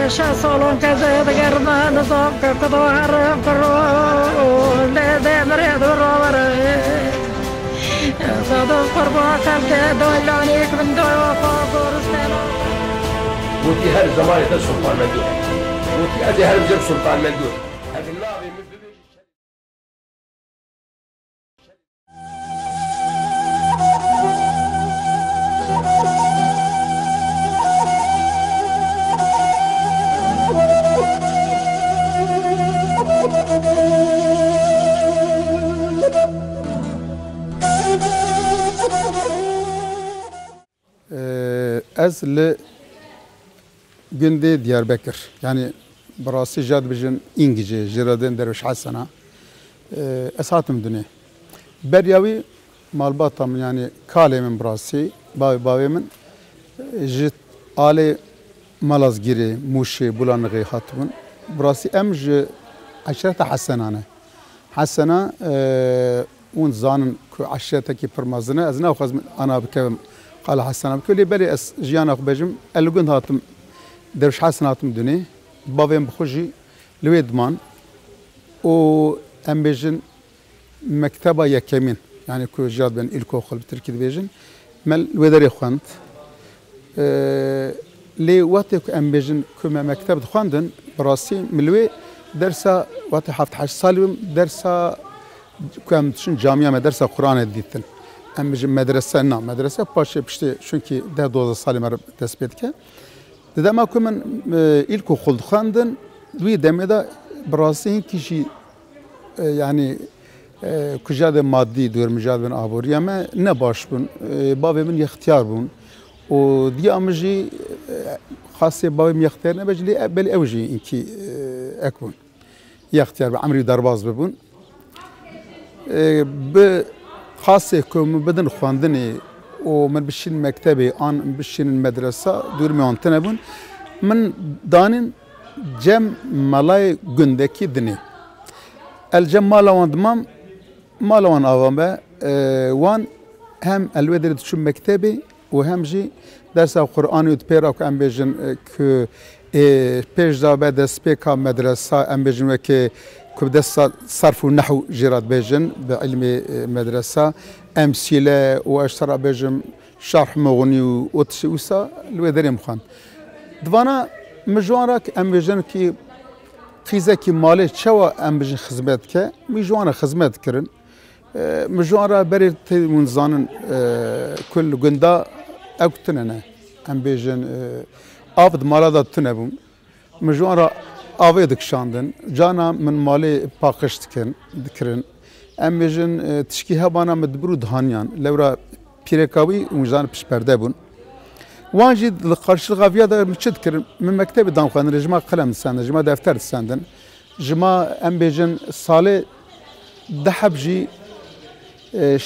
شا صالون كذا بقرما نصاب كقدوار كرو لا مريض الرور صادق قربا كنت دولانيك من دوا فاقور استلا وتي هر زمان ده سلطان مندوب وتي ادي هر زمان سلطان مندوب هذا النابي من از ل گنده دیاربکر یعنی براسی جاد بجن اینگیجه جرادن دروش حسنا اساتم دنیا بریاوی مالباتم یعنی کاله من براسی باوی من جت آله مالازگیری موشی بولانگی خاطبون براسی امج عشرة حسنانه حسنا اون زانن که عشرة کی پرمازنه از نه خواست انا بکم قال حسنا بكل بالي جيانا بجم اللي هاتم درش حسن هاتم دني بابين بخوجي لويدمان و ام بيجن مكتبه يكمين يعني كو جاد بن الكو خل بتركي بيجن مال ويدري خوانت لي واتك ام بيجن كما مكتب خواندن براسي ملوي درسا وات حفت حش سالم درسا كم تشن جامعه مدرسه قران ديتن ام بيجن مدرسه باشه بشتي çünkü ده 12 سالي مر تثبيت كه ده ما كمان الكو خلد خواندن دوی دمدا براسي كشي يعني كجاد مادي دور مجاد بن ابوريا ما نباش بون بابي من اختيار بون و دي امجي خاصه بابي من اختيار نبجلي بل اوجي انكي اكون اختيار عمري درباز ببون ب خاصه كم بدن خواندني ومن بشين مكتبي ان بشين المدرسه دور ميونتنا بون من دانن جم ملاي گندكي دني الجم مالوان دمام مالوان اوامه وان هم الودر تشو مكتبي وهم جي درس القران يتبيرا ام بيجن ك بيج دا بعد سبيكا مدرسه ام بيجن وكي كبدس صرف ونحو جراد بيجن بعلم مدرسه امثله واشترى بيجن شرح مغني وتشوسا الودري مخان دوانا مجوانك ام بيجن كي خيزكي مالي شوا ام بيجن خدمتك مجوانا خدمت كرن مجوارا بريت منزانن كل غندا اكتننا ام بيجن افد مالا تنبون مجوارا آویدک شاندن جانا من مالی پاکشت کردن ام بيجن تشکیه بانا مدبرو دهانیان لورا پیرکاوی اونجان پیش پرده بون وانجی لقارش الغافیه دا مشد کردن من مکتب دانخوان رجما قلم سندن رجما دفتر سندن جما ام بيجن ساله دحبجی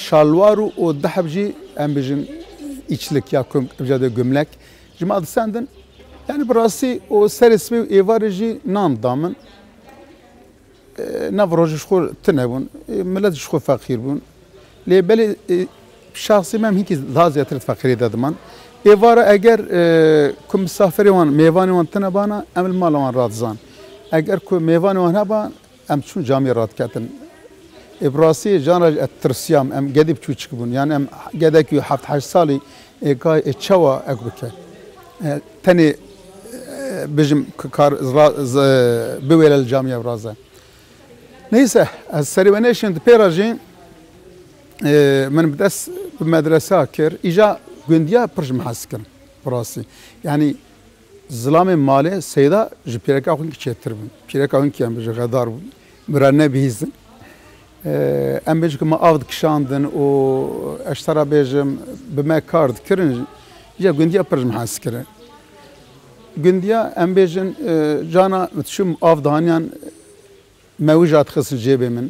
شالوارو و دحبجی ام بيجن içlik ya kumjade gömlek جما سندن yani burası o serismi evarıcı nam damın navrojı şkol tınebun millet şkol fakir bun lebeli şahsi mem hiç daha ziyade fakir dedim evara eğer kum misafiri wan mevani wan tınebana emel malawan radzan eğer kum mevani wan haba em çun cami rad katin burası jana tırsiyam em gedip çu çıkbun yani em gedek 7-8 sali gay çava ekbeke tani بجم كار بويل الجامعة برازة. نيسه السريونيشن بيراجين من بدأس بمدرسة كير إجا جنديا برج محسكر براسي يعني ظلام مالي سيدا جبيرك أخون كشتربن بيرك أخون كيان بيج غدار مرنة بيزن أم بيج كم أفض كشاندن و أشترى بيجم بما كارد كرن إجا جنديا برج محسكر گندیا ام بیجن جانا متشم آف دهانیان موجات خسر جیبه من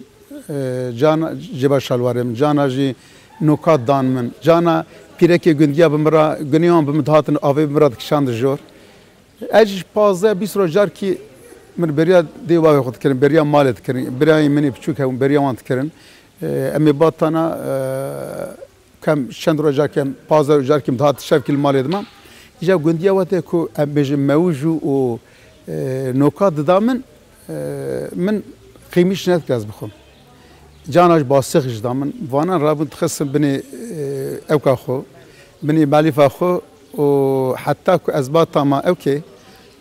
جانا جبا شلوارم جانا جی نکات دان من جانا پیرکی گندیا بمرا گنیان بمدهاتن آوی بمرا دکشاند جور اج 15-20 روزار کی من بریا دیوای خود کردن بریا مالت کردن برای منی بچوک هم بریا وانت کردن امی باتنا کم چند روزار کم 15 روزار کم دهات شب کل مال دمام. إجا قنديا واتكو أبجم موجو و نوکات دامن من قیمیش نتکاز بخوام جاناش باسخش دامن وانا رابط خصم بني اوكا خو بني باليفا خو وحتى از باطما اوكي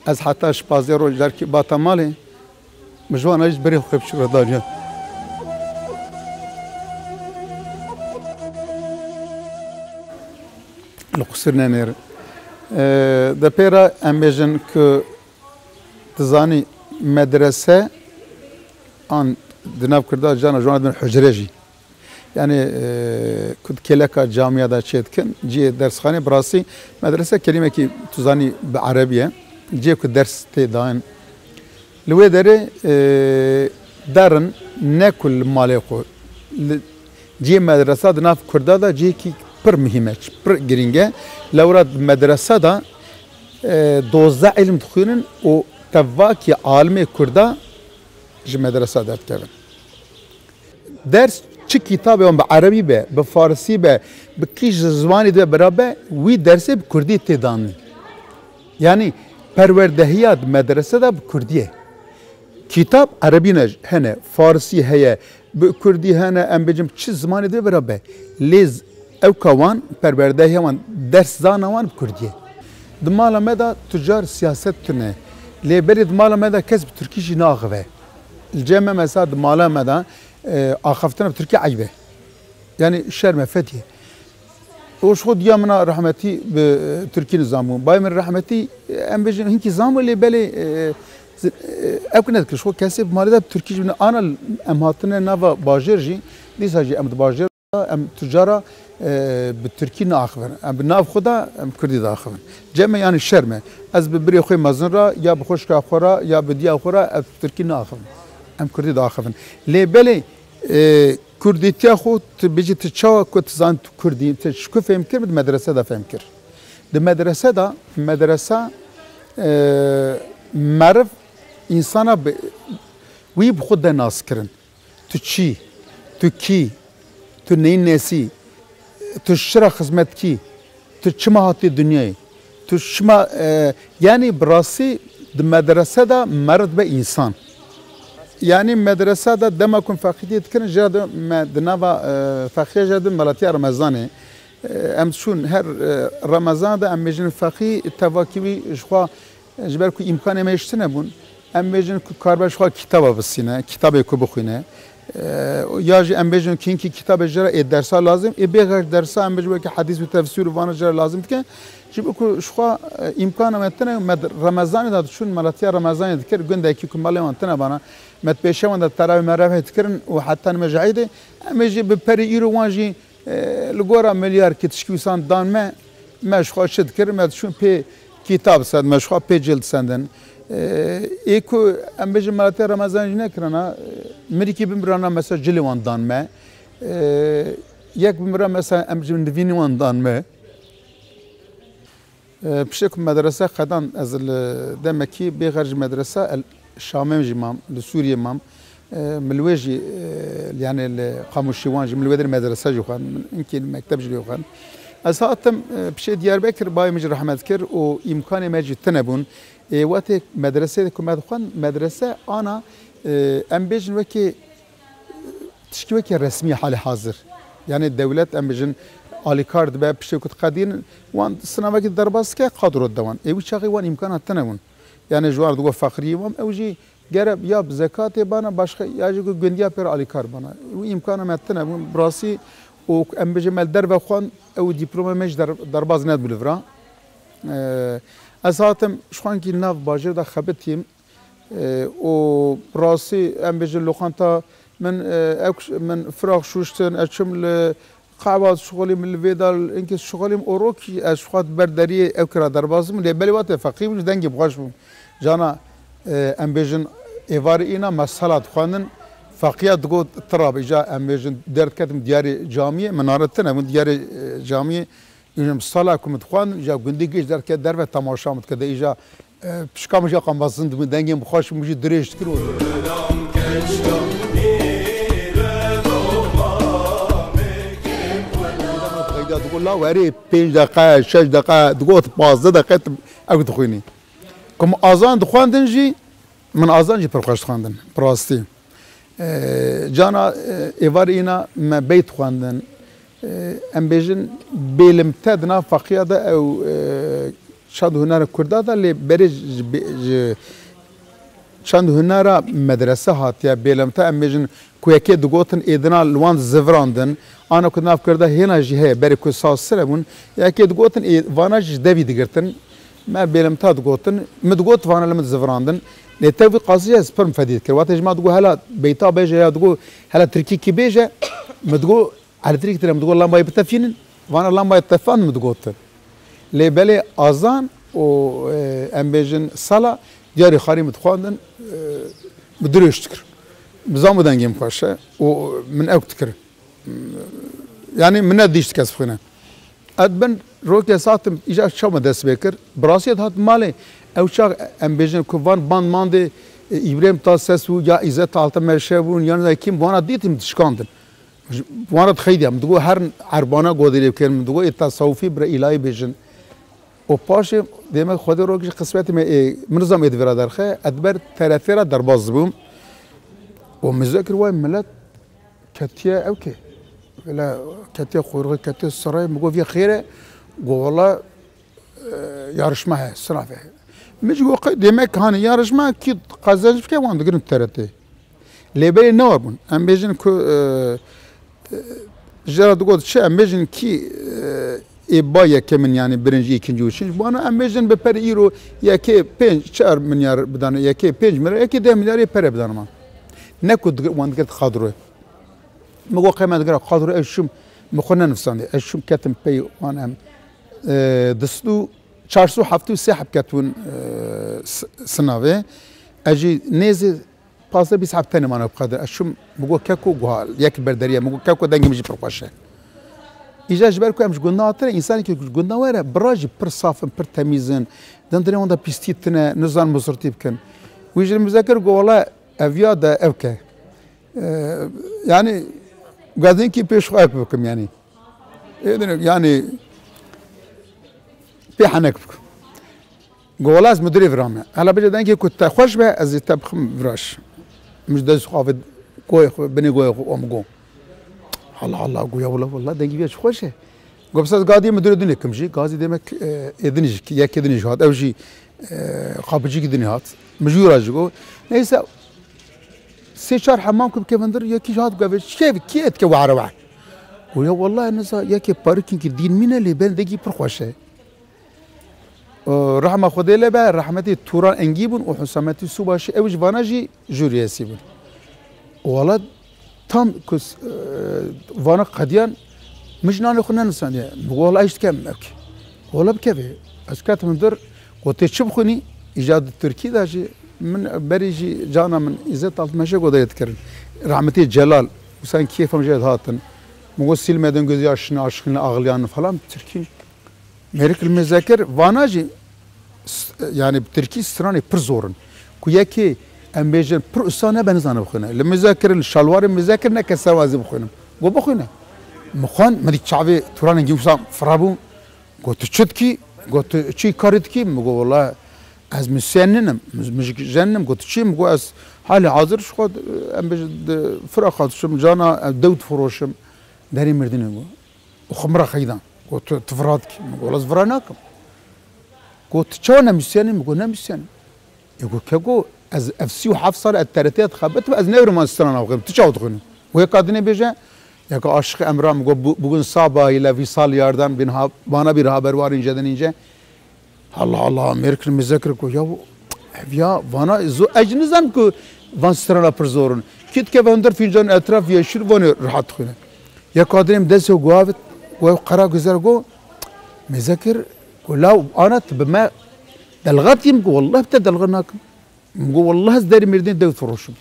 از حتى شبازي رو جاركي باطمالي مجوانا ايش بري خو بشو داريا لقصرنا نير ده بيرا امبيجن كو تزاني مدرسه ان دناب كردا جانا جوانا بن حجرجي يعني كنت كلاكا جامعة دا شيتكن جي درس خاني براسي مدرسة كلمة كي تزاني بعربية جي كنت درس تدان لوي داري دارن ناكل مالكو جي مدرسة دناب كردا دا جي كي بر مهمة بر جرينجا لوراد مدرسة دا 12 علم تخيرن و تواكي عالمي كردا جي مدرسة دارت كبن درس چه کتابی هم به عربی به فارسی به کیش زبانی ده برابر وی درس به کردی تدانی یعنی پروردهیات مدرسه ده به کردیه کتاب عربی نه هنه فارسی هیا به کردی هنه ام بجم چه زبانی ده برابر لیز او کوان پروردهیان درس زانوان به کردیه دمالا مدا تجار سیاست تنه لیبری دمالا مدا کسب ترکیشی ناغوه الجامعه مثلا دمالا مدا آخفتنا بتركيا عيبه يعني الشرمة فتيه وش خد يامنا رحمتي بتركي نظامون باي من رحمتي ام بيجن هنكي زامو اللي بالي اكو نذكر شو كاسب مالي ده بتركي انا امهاتنا نافا باجرجي ليس هاجي ام باجر ام تجاره بالتركي ناخفن ام بناف خدا ام كردي داخفن جمع يعني الشرمة از ببري خوي مازنرا يا بخوش كاخورا يا بديا اخورا التركي ناخفن ام كردي داخفن لي بالي كرديتيا خو بيجي تشاو كنت زان كردي تشكو فهم كر بالمدرسه دا فهم كر المدرسه دا مدرسه معرف انسان وي بخد ناس كرن تشي تكي تنين نسي تشرا خدمت كي تشما هاتي الدنيا تشما يعني براسي المدرسه دا مرد بانسان يعني مدرسة دا دما كن فقيدي تكن جاد ما دنابا فقيه جاد ملاتي رمضاني ام شون هر رمضان دا ام مجن فقي تواكيوي جخوا جبركو امكان ما يشتنه بون ام مجن كاربا جخوا كتابه بسينه كتابه كو بخوينه ياجي ام مجن كينكي كتابه جرا درس لازم بغير درس ام مجن حديث وتفسير وانا جرا لازم تكن جبكو جخوا امكان ما تنه رمضان دا شون ملاتي رمضان ذكر گندكي كمال وانتنا بانا مت بيشون دا تراوي مرافه تكرن وحتى مجعيده مجي ببري ايرو وانجي لغورا مليار كتشكيسان دان ما شخوا شد كر ما شون بي كتاب سد ما شخوا بي جلد سندن ايكو ام بيجي ملاتي رمضان نكرنا مريكي بمرانا مثلا جلوان دان ما يك بمرا مثلا ام بيجي نفيني وان دان ما بشكل مدرسه قدان از دمكي بغرج مدرسه الشامم جمام لسوريا مام ملوجي يعني القاموشيوان من الودر مدرسه جوخان يمكن مكتب جوخان اساتم بشي ديار بكر باي مجر رحمت كر وامكاني ماجي تنبون وقت مدرسه كما دخان مدرسه انا ام بيجن وكي تشكي وكي رسمي حال حاضر يعني الدوله ام بيجن علي كارد باب بشي كنت قادين وان سنوات درباس كي قادروا الدوان اي وشاغي وان امكانات تنبون يعني جوار دو فقري وام اوجي جرب يا بزكاه بانا باشخ ياجي گنديا بير علي كار بانا وامكان ما تنبون براسي و ام بجمل درب خوان او دبلوم مش درباز ند بلفرا اساتم شوان كي ناف باجر دا خبتيم و براسي ام بج لوخانتا من فراغ شوشتن اشم قعبات شغلي من الفيدال انك شغلي اوروكي اشخاص بردري اوكرا دربازم لبلي وات فقيم دنگي بغاش جانا ام بجن ايفارينا مسالات خوانن فقيات دغو تراب اجا ام بجن درت كتم دياري جامعه منارتنا من دياري جامعه يجم صلاه كم تخوان جا گندگي درت كد درب تماشا مت كده اجا بشكام جا قام بازند من دنگي بخاش مجي دريش تكرو تقول لا وري 5 دقائق 6 دقائق تقول 15 دقائق او تخويني کم آزان دخواندن جی من آزان جی پرخوش خواندن پراستی جانا ایوار اینا ما بیت خواندن ام بیجن بیلم تدنا فقیه ده او شاد هنر کرده ده لی بری چند هنر مدرسه هاتیا بیلم تا ام بیجن کویکی دگوتن ایدنا لوان زفراندن آنا که ناف کرده هینا جیه بری که ساسره بون یکی دگوتن وانا جی دوی دگرتن ما بیلم تا دگوتن مدگوت وانا لمد زفراندن لتوی قاضیه سپرم فدید کرد وقتی جماعت دگو هلا بیتا بیجه یا دگو هلا ترکی کی بیجه مدگو على تريك ترى مدقول لما يبتفين وانا لما يتفان مدقوت لي بالي اذان و امبيجن صلاه دياري خاري متخواندن بدري يشتكر بزام دنجيم خاشه ومن اكتكر يعني من اديش كسفنا ادبن روكي ساتم اجا شو مدس بكر براسيت هات مالي او شا امبيجن كوان باند ماندي ابراهيم تاسسو يا عزت alta مرشبون يعني كيم وانا ديتم تشكاندن وانا تخيدم دغو هر عربانه گودري كلم دغو التصوفي بر الهي بيجن او باش ديما خود روك قسمت منظم اد برادر خ ادبر ثلاثه درباز بوم ومذاكر واي ملات كتيا اوكي لا كتيا خورغ كتيا السراي مغو في خيره والله yarışma sınavı. Mecbur demek hani yarışma ki kazanmış ki vandı günün tereti. Lebeli ne var bunun? Ambejin ku Jarad god şey ambejin ki baya kemin yani birinci ikinci üçüncü. Bu ana ambejin be per euro ya ki 4 milyar bedana ya ki 5 milyar ya ki 10 milyar per bedana ma. Ne kud vandı ket kadro. Mego kıymet gara kadro eşim مخنا نفساني اشوم كاتم بي وانا دستو 473 كاتون سناوي اجي نيزي باسا بيس حبتني ما انا بقدر اشوم بقول كاكو قال ياك بردريه بقول كاكو دنجي مجي برقاشه اجا جبركو مش قلنا ترى انسان كي قلنا ورا براجي بر صافن بر تميزن دندري وندا بيستيتنا نزان مزرتيب كان ويجي المذاكر قول والله افيا دا اوكي يعني قاعدين كي بيش خايف بكم يعني في حنك بكم قولاز مدري فرامي هلا بجد انكي كنت خوش به از تبخم فراش مش داز خافد كوي بني كوي ام قو الله الله قويا والله دنجي بيش خوشه قبصاز قاعدين مدري دنيكم جي قاضي ديمك ادنيج يا كدنيج هات او جي خابجي كدني هات مجوراج قو نيسا سي شهر حمامكم كيف ندر يا كي جات قبل كيف كيت كي وعره وعر ويا والله نسا يا كي باركين دين مين اللي بين دقي برخوشه رحمه خدي له بقى رحمتي توران انجيبون وحسامتي سوباشي اوج فاناجي جورياسيبون والله تام كس فانا قديان مش نان خنا نسان والله ايش كم والله بكيف اسكات من در قلت شبخني ايجاد التركي ده من بريجي جانا من إزت على ماشي قدر يتكرر رحمتي جلال وسان كيفهم جد هاتن مغسل مدن جزء عشنا أغليان فلان تركي ميرك المذاكر واناجي يعني بتركي سراني برزورن كويا كي أم بيجن برسانة بنزانة بخونا المذاكر الشلوار المذاكر نكسر وازي بخونا وبخونا مخان مدي شعبي توران نجيب سام فرابو قلت شدكي قلت شي كاردكي مقول والله از مسننم مش جنم قلت شي مقو از حالي حاضر شو قد ام بجد فراخات شم جانا دود فروشم داري مردين وخمره خيدان قلت تفرادك مقول از فراناكم قلت شو انا مسنم مقول انا مسنم يقول كاكو از افسي وحفصل الترتيات خبت از نيرو ما استرانا وغير تشاوت غني وهي قادني بيجا ياكو عاشق امرام بقول صابا الى فيصال ياردان بينها بانا بير haber var inceden ince Allah Allah Merkel müzakir ko ya vana zo ecnizan ko van strana perzorun kit ke vander fincan etraf yeşil vanı rahat khune ya kadrim deso guavet ve qara güzel go müzakir ko la ana bima dalgat yim ko والله بتدلغناك go والله zdari mirdin dev furuşum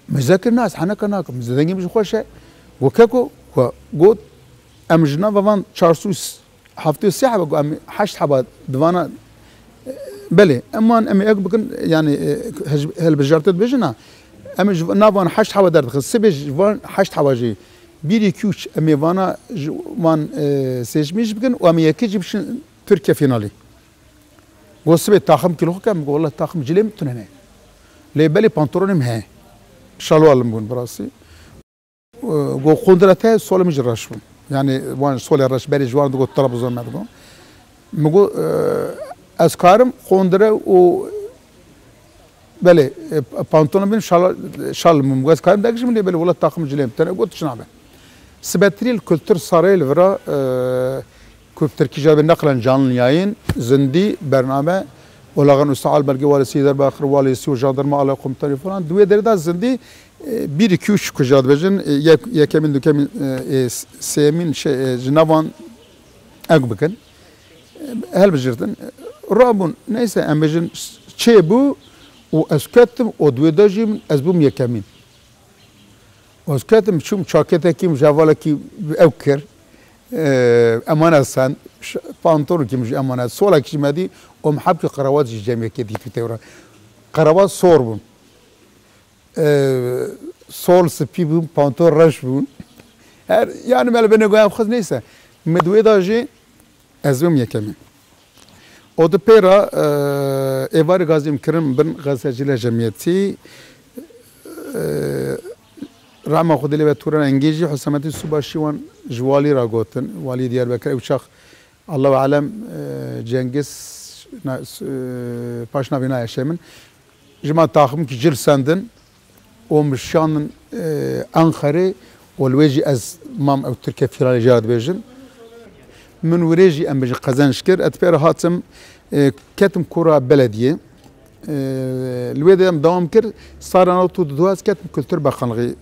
müzakir nas hanakanak müzdengi mش خوشه وكاكو go امجنا van çarsus حفتي الساعة بقول أمي حشت حبات دوانا بلي أما أمي أكبر يعني هل بجارت بيجنا أمي نافان حشت حبات درد خل سبج فان حشت حواجي بيري كيوش أمي فانا وان سيجميش بكن وأمي يكيج بشن تركيا فينالي قصبي تاخم كيلو كم والله تاخم جليم تنهي لي بالي بانترونم هي شالوال مبون براسي قو قدرته سول مجرشون يعني وان سول الرش بالي جوان دو طرابزون ما دو مقو اسكارم قندره و بله بانترون بين شال مقو اسكارم داكش من بالي والله تاخم جليم تنهي قلت شنو سبتري الكولتور ساريل فرا كوب تركي جاب نقلا جان ياين زندي برنامج ولغن استعال بلقي والي سيدر باخر والي سيو جاندرما على قمتاني فلان دوي دردا زندي bir iki üç kujad bejin yekemin dukemin semin jinavan agbikin hel bejirtin rabun neyse em bejin çe bu o eskettim o duedajim ezbum yekemin o eskettim çum çaketekim javalaki evker emanet sen pantolon kim emanet sola kişimedi o muhabbet karavat cemiye kedi fitevra karavat sorbun sol spibun pantolon raşbun her yani mel beni goyam khaz neyse medwe daji ezbum yekemin o da pera evar gazim kirim bin gazeteciler cemiyeti رحمة خدلي بتورنا إنجيجي حسامتي السباشيوان جوالي راغوتن والي ديار بكر وشاخ الله أعلم جنگس باشنا بنا يشمن جماعة تاخم كي جل سندن ومشان أنخري والوجي أز مام أو تركيا فيرال جاد بيجن من وريجي أم بيجي قزان شكر أتبير هاتم كتم كرة بلدية الويدم دوام كر صار أنا تو دواز كتم كولتور باخانلغي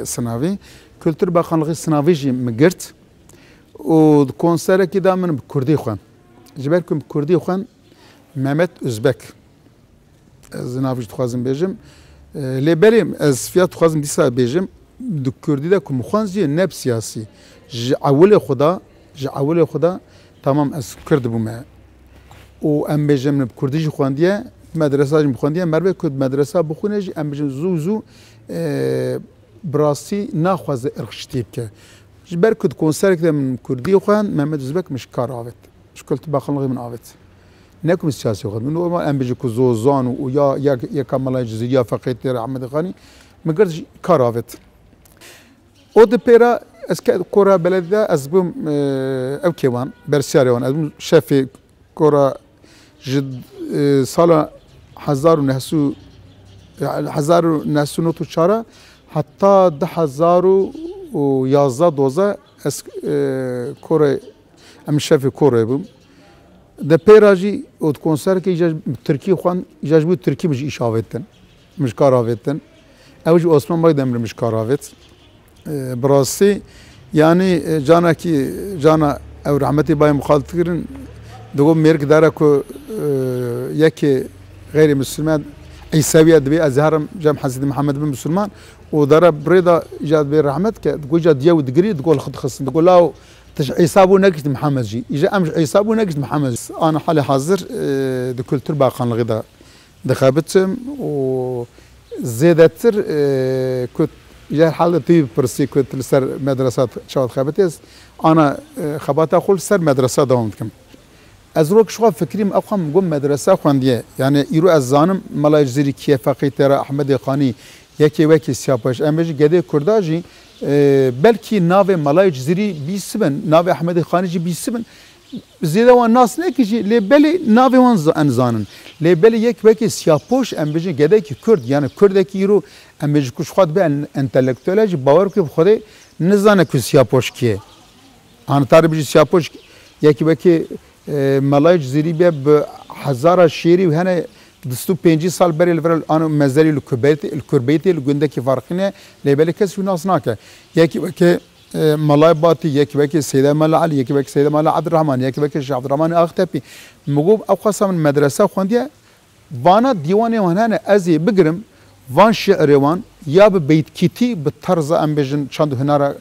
سنافي كولتور باخانلغي سنافي جي مقرت وكونسير كده من بكردي خوان جبالكم بكردي خوان مهمت أزبك زنافي تخازم بيجم لبريم از فيات تخازم ديسا بيجم دو كردي دا كم خوانزي نب سياسي جعول خدا تمام از كرد بوما و ام بيجم بكردي جي خوانديه مدرسه بخونديه مربه كود مدرسه بخونه جي ام بيجم زو براسي ناخذ ارخشتيب كه جبر كود كونسير كده من كردي خوان محمد أزبك مش كار عافت شكلت باخلغي من عافت نكم السياسي خد من نورمال ام بيجي كوزوزان ويا يا كمال الجزيريه فقيت احمد خاني ما قدرش كار عافت او دي بيرا اسك كورا بلد ازبم او كيوان برسياريون ازبم شافي كورا جد سالا هزار نهسو نوتو چارا حتى 2011 12 اس كورا ام شافي كورا بوم ده پیراجی او کنسر که ایجاج ترکی خوان ایجاج بود ترکی مش ایشاوتن مش کاراوتن اوج عثمان باید امر مش کاراوت براستی یعنی جانا کی جانا او رحمتی بای مخالفت کردن دوم مرک داره که یکی غیر مسلمان عیسوی دبی ازهرم جام حضرت محمد بن مسلمان و داره بريده ایجاد بی رحمت که تقول جاد دیو دگری تقول خد خصن تقول لا عيسابو نجد محمد جي إجا أمش عيسابو نجد محمد أنا حالي حاضر دكل تربع قان الغدا دخابتهم وزيدتر كنت جاي حالة طيب برسي كنت لسر مدرسات شوات خابتيز أنا خبات أقول سر مدرسة دوامتكم أزروك شو فكريم أقام قم مدرسة خواندية يعني يرو الزانم ملاج زيري كيف فقيت ترى أحمد خاني يكي وكي سياباش أمجي قدي كرداجي belki nave malayc ziri bisibin nave Ahmed Khanici bisibin zede wan nas ne ki lebeli nave wan anzanın lebeli yek veki siyapoş embeci gedeki Kurd yani Kurdeki yuru embeci kuşxat be entelektüelci bavar ki xode nizane ki siyapoş ki an taribi siyapoş yek veki malayc ziri be hazara şeri ve hani دستو 5 سال بري الفرل انا مزاري الكربيتي الجندكي فارقينه لبالك كسو ناس ناكه يكي بكي ملايباتي يكي بكي سيده مال علي يكي بكي سيده مال عبد الرحمن يكي بكي شيخ عبد الرحمن اختبي مغوب او قسم من مدرسه خونديه وانا ديواني وانا ازي بقرم وان شعروان يا ببيت كيتي بالطرز امبجن شاندو هنارا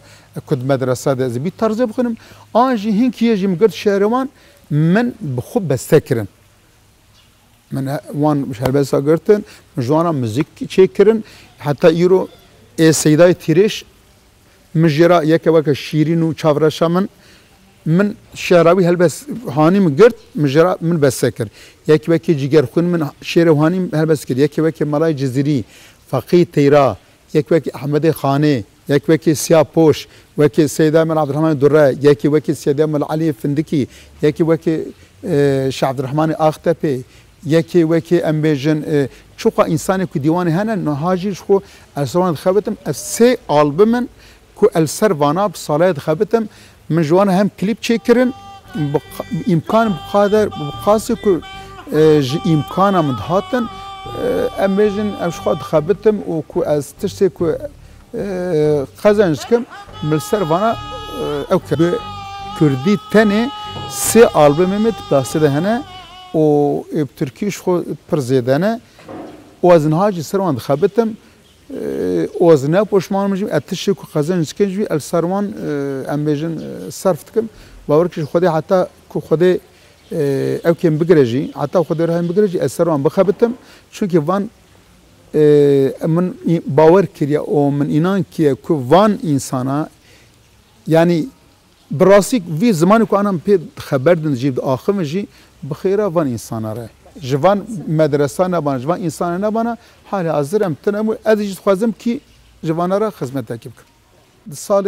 كنت مدرسه ده بالطرز بخنم انجي هيك يجي مقد شعروان من بخب بستكرن من وان مش هلبسا قرتن مجوانا مزيك تشيكرن حتى يرو سيداي تيريش مجرا يك وك شيرين و چاورشا من من شعراوی هلبس هانی مگرد مجرا من بس سکر یکی وکی جگر خون من شعر هانی هلبس کرد یکی وکی ملای جزیری فقيه تیرا یکی وکی احمد خانه یکی وکی سیاه پوش وکی سیدا من عبدالرحمن دره یکی وکی سیدا من علی فندکی یکی وکی شاه عبدالرحمن آختپی یکی وکی امبیجن چوقا انسانی که دیوانی هنن نهاجیش خو السوان خبتم سه آلبومن که السر وانا بصالات خبتم من جوان هم کلیپ چیکرن امکان بقدر بقاسي که امکان من هاتن امبیجن اشخاص خبتم و که از تشتی که خزانشكم من السر وانا او كردي تاني سه آلبومت باسده هنه و بتركيش خو برزيدانه وازنهاجي سروان خبتم وازنا پشمان مجم اتشي کو خزان سكنجي السروان امبيجن صرفتكم باوركش خدي حتى كو خدي او كم بگرجي حتى خدي راه بگرجي السروان بخبتم چونكي وان من باور كريا او من انان كي كو وان انسانا يعني براسي في زمان كو انا بي خبردن جيب اخر جي بخيره وان انسان راه جوان مدرسه نبان جوان انسان نبانا حال حاضر ام تنمو ادج خوازم کی جوان را خدمت تکیب سال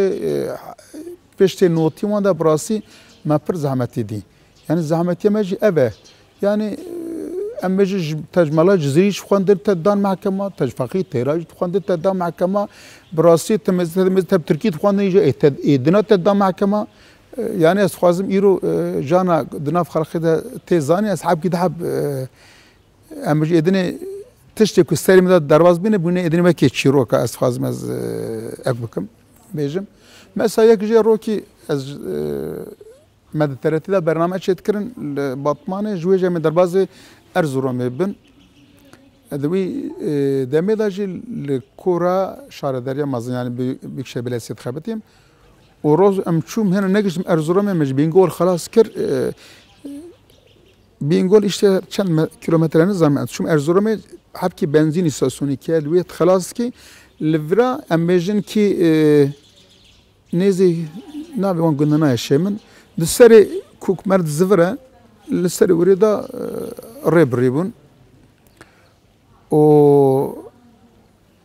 پشت نوتی وان براسي ما پر زحمتي دي يعني زحمتي ماجي ابه يعني امجي تجمله جزريش خوندر تدان محكمه تجفقي تيراج خوندر تدان محكمه براسي تمز تركي خوندر يجي ادنا تدان محكمه يعني از خوازم ایرو جانا دناف خلقی ده تیزانی اصحاب کی دهب امروز ادنه تشتی که سری مداد درواز بینه بونه ادنه وکی چیرو که از خوازم از اکبکم بیجم مثلا یک جای رو که از مدترتی ده برنامه چیت کرن باطمانه جوی جای درواز ارزورم بین دوی دمی داشی لکورا شاردریا مازن يعني بيكشة بلاسيت خبتيم وروز امشوم هنا نجش ارزورم مش بينقول خلاص كر بينقول işte چند kilometre نظام شوم ارزورم حبكي بنزين استاسيوني كي الويت خلاص كي لفرا امجن كي نيزي نابي وان قلنا يشمن دسري كوك مرد زفرا لسري وريدا ريبون و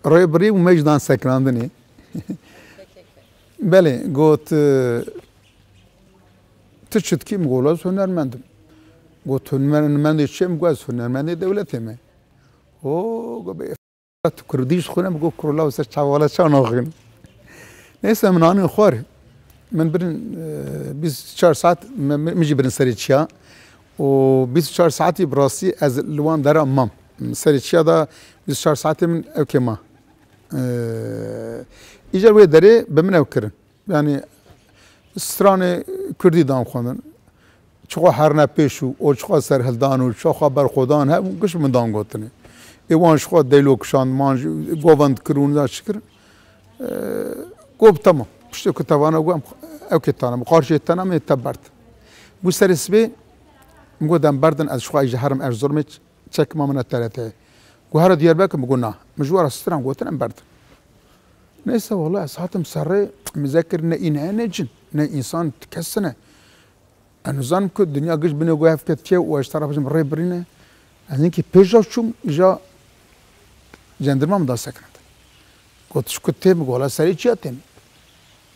ريب ومجدان سكراندني بله قلت تشت كي مقولة هنرمندم قلت هنرمندي شيء مقاس هنرمندي دولتي ما قبل كرديش خونم بقول كرولا وسر شوالا شان آخرين نيسا من آني خوار من برن 24 ساعت مجي برن سريتشيا و 24 ساعتي براسي از لوان دارا مام سريتشيا دا 24 ساعتي من اوكيما ایجار وی داره به من اوکرن یعنی استران کردی دام خوندن چقدر هر نپیشو او چقدر سرهلدان و چقدر برخودان هم گوش من دام گفتنی ایوانش خود دیلوکشان مانج گووند کرون داشت کرد گفت تمام پشت کتابانه گویم اوکیتانم قارچه تنام تبرد bu serisbi مقدم بردن از شوي جهرم ارزورم چک ما من الثلاثه وهذا دياربكر مقولنا مجوار استران قلت بردن نيسا والله ساعتهم سري مذاكر إن نجن إنسان تكسنه أنا زان كود الدنيا قش بيني وقاف كتفيه واشترى بجم ريبرينه أنا كي بيجا شوم جا جندرما مدا سكنت قلت شو كنت مقولة سري شيء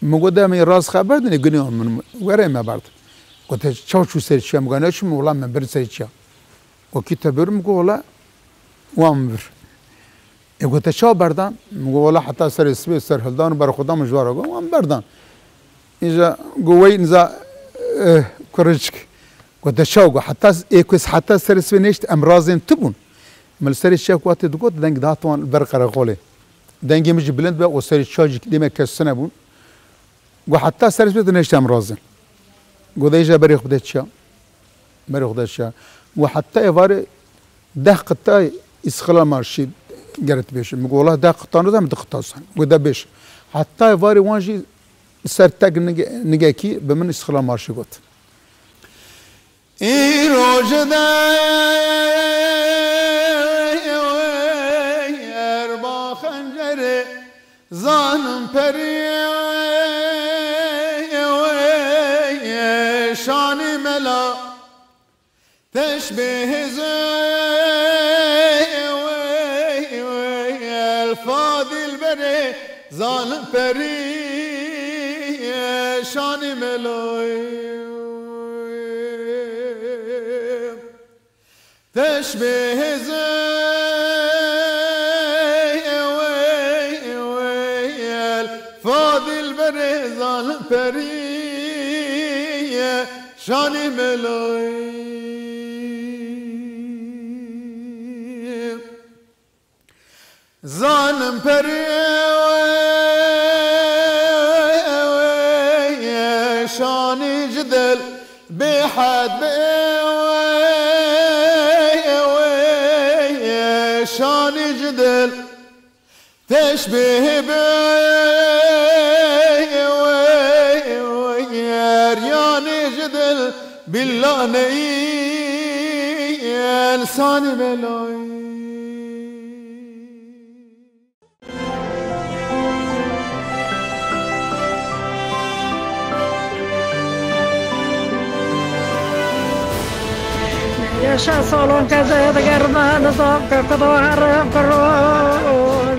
مقولة من راس خبر دني قنيهم من ورا ما برد قلت شو سري شيء مقولة شو والله من برد سري شيء وكتبر مقولة وامبر قلت شو بردان مقولة حتى سر السبي سر هلدان برخدام مجواره قام بردان إجا قوي نزا كرجك قلت شو حتى إيكوس حتى سر السبي نشت أمراضين تبون مال سر الشاك وقت دقوت دنج دهاتوان برقرة قولي دنج مش بلند بقى وسر الشاك ديما كسنة بون وحتى سر السبي نشت أمراضين قلت إجا بريخ بدأت شا بريخ بدأت شا وحتى يفار ده قطاي إسخلا مارشيد قرت بيش مقولة ده قطان ده متقطعسن وده بيش حتى يفاري وانجي سرتاق نجاكي بمن إسخلا مارشي قط إيروج ده يربا خنجر زانم پري تشبه الفاضل بري ظالم بري شان ملوي تشبه الفاضل بري ظالم بري شان ملوي ظالم بري شاني جدل بحد شاني جدل تشبه رياني جدل بالله نئي لساني ملاي يا شا صالون كذا قرنا نصاب كقطوة عرب كرو